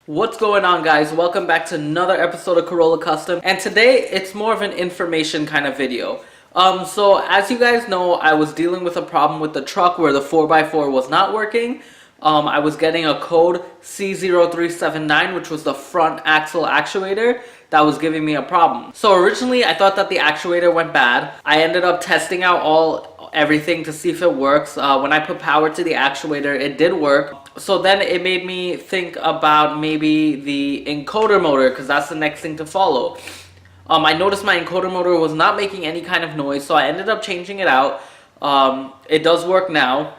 What's going on, guys? Welcome back to another episode of Corolla Custom, and today it's more of an information kind of video. So as you guys know, I was dealing with a problem with the truck where the 4x4 was not working. I was getting a code C0379, which was the front axle actuator, that was giving me a problem. So originally I thought that the actuator went bad. I ended up testing out everything to see if it works. When I put power to the actuator, it did work. So then it made me think about maybe the encoder motor, because that's the next thing to follow. I noticed my encoder motor was not making any kind of noise, so I ended up changing it out. It does work now.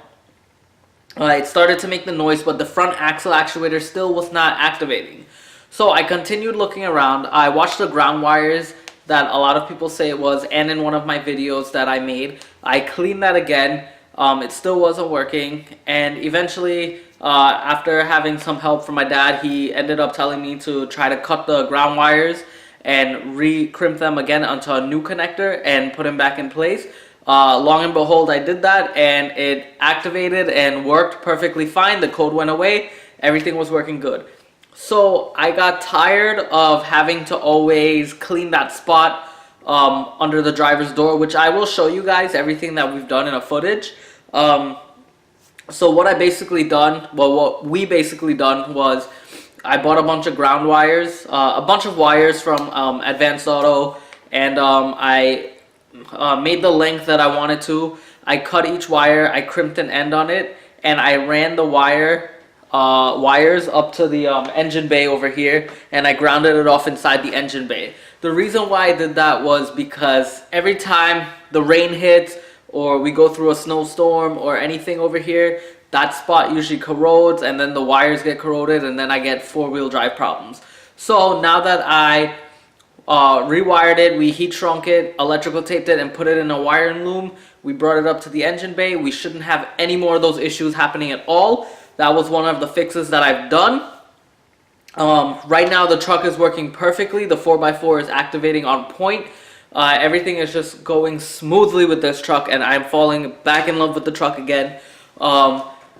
It started to make the noise, but the front axle actuator still was not activating. So I continued looking around. I watched the ground wires that a lot of people say it was, and in one of my videos that I made, I cleaned that again. It still wasn't working, and eventually, after having some help from my dad, he ended up telling me to try to cut the ground wires and re-crimp them again onto a new connector and put them back in place. Long and behold, I did that, and it activated and worked perfectly fine. The code went away. Everything was working good. So I got tired of having to always clean that spot under the driver's door, which I will show you guys everything that we've done in a footage. So what we basically done was I bought a bunch of ground wires, a bunch of wires from Advanced Auto, and I made the length that I wanted to. I cut each wire, I crimped an end on it, and I ran the wires up to the engine bay over here, and I grounded it off inside the engine bay. The reason why I did that was because every time the rain hits or we go through a snowstorm or anything over here, that spot usually corrodes, and then the wires get corroded, and then I get four-wheel drive problems. So now that I rewired it, we heat shrunk it, electrical taped it, and put it in a wiring loom, we brought it up to the engine bay. We shouldn't have any more of those issues happening at all. That was one of the fixes that I've done. Right now the truck is working perfectly. The 4x4 is activating on point. Everything is just going smoothly with this truck, and I'm falling back in love with the truck again.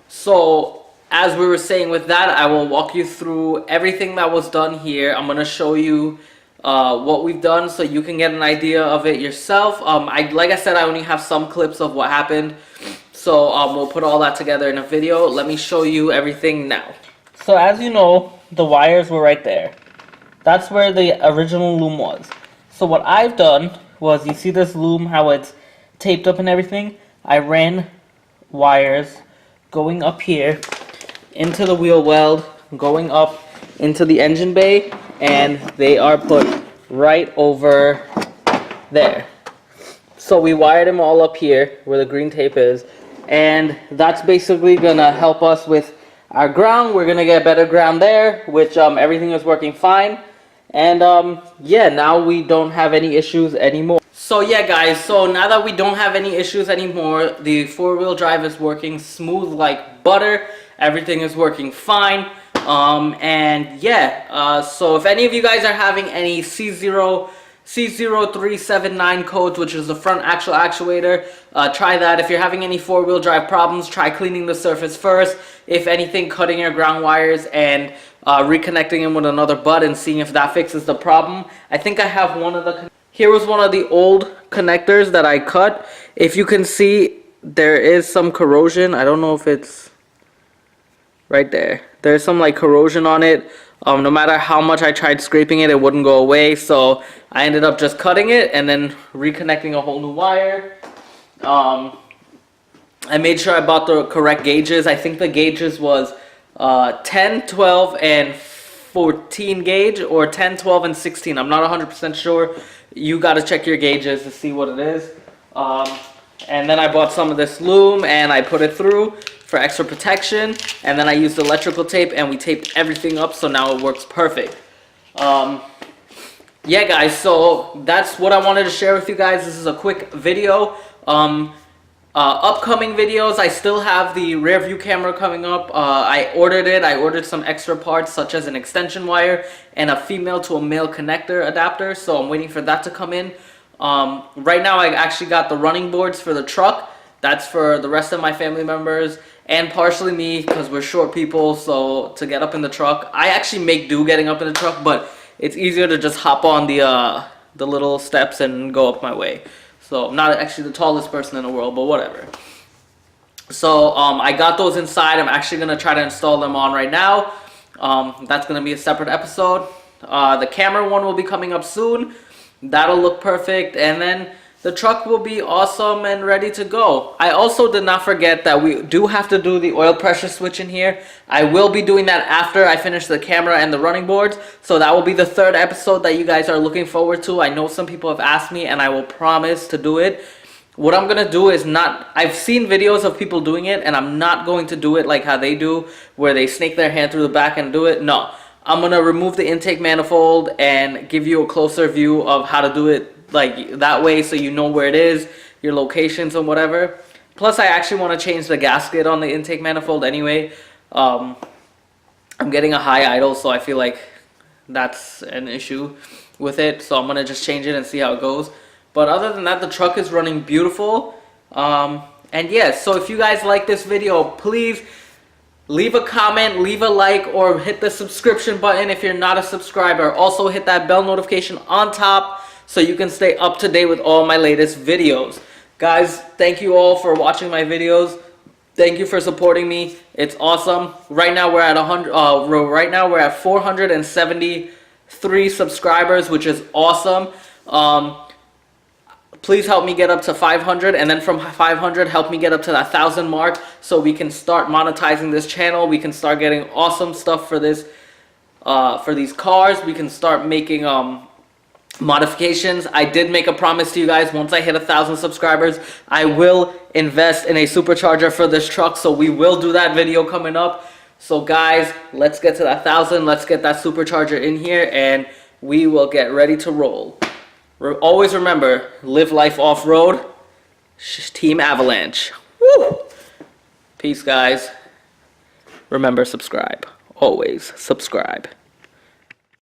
So as we were saying with that, I will walk you through everything that was done here. I'm going to show you what we've done so you can get an idea of it yourself. Like I said, I only have some clips of what happened. So we'll put all that together in a video. Let me show you everything now. So as you know, the wires were right there. That's where the original loom was. So what I've done was, you see this loom, how it's taped up and everything? I ran wires going up here into the wheel weld, going up into the engine bay, and they are put right over there. So we wired them all up here where the green tape is, and that's basically gonna help us with our ground. We're gonna get better ground there, which everything is working fine. And yeah, now we don't have any issues anymore. So yeah, guys, so now that we don't have any issues anymore, the four-wheel drive is working smooth like butter. Everything is working fine. And yeah, so if any of you guys are having any C0379 codes, which is the front axle actuator, try that. If you're having any four-wheel drive problems, try cleaning the surface first. If anything, cutting your ground wires and reconnecting them with another butt and seeing if that fixes the problem. I think I have one of the... Here was one of the old connectors that I cut. If you can see, there is some corrosion. I don't know if it's right there. There's some like corrosion on it. No matter how much I tried scraping it, it wouldn't go away. So I ended up just cutting it and then reconnecting a whole new wire. I made sure I bought the correct gauges. I think the gauges was 10, 12, and 14 gauge, or 10, 12, and 16. I'm not 100% sure. You got to check your gauges to see what it is. And then I bought some of this loom and I put it through for extra protection, and then I used electrical tape and we taped everything up, so now it works perfect. Yeah, guys, so that's what I wanted to share with you guys. This is a quick video. Upcoming videos, I still have the rear view camera coming up. I ordered some extra parts, such as an extension wire and a female to a male connector adapter, so I'm waiting for that to come in. Right now I actually got the running boards for the truck. That's for the rest of my family members. and partially me because we're short people, so to get up in the truck, I actually make do getting up in the truck, but it's easier to just hop on the little steps and go up my way. So I'm not actually the tallest person in the world, but whatever. So I got those inside. I'm actually going to try to install them on right now. That's going to be a separate episode. The camera one will be coming up soon. That'll look perfect, and then the truck will be awesome and ready to go. I also did not forget that we do have to do the oil pressure switch in here. I will be doing that after I finish the camera and the running boards. So that will be the third episode that you guys are looking forward to. I know some people have asked me, and I will promise to do it. What I'm going to do is not... I've seen videos of people doing it, and I'm not going to do it like how they do, where they snake their hand through the back and do it. No. I'm going to remove the intake manifold and give you a closer view of how to do it like that way, so you know where it is, your locations and whatever. Plus I actually want to change the gasket on the intake manifold anyway. I'm getting a high idle, so I feel like that's an issue with it, so I'm gonna just change it and see how it goes. But other than that, the truck is running beautiful. And yes, so if you guys like this video, please leave a comment, leave a like, or hit the subscription button if you're not a subscriber. Also hit that bell notification on top so you can stay up to date with all my latest videos. Guys, thank you all for watching my videos. Thank you for supporting me. It's awesome. Right now we're at 473 subscribers, which is awesome. Please help me get up to 500, and then from 500 help me get up to that 1,000 mark so we can start monetizing this channel. We can start getting awesome stuff for this for these cars. We can start making modifications. I did make a promise to you guys. Once I hit 1,000 subscribers, I will invest in a supercharger for this truck, so we will do that video coming up. So guys, let's get to that 1,000. Let's get that supercharger in here, and we will get ready to roll. Always remember, live life off-road. Team Avalanche. Woo! Peace, guys. Remember, subscribe. Always subscribe.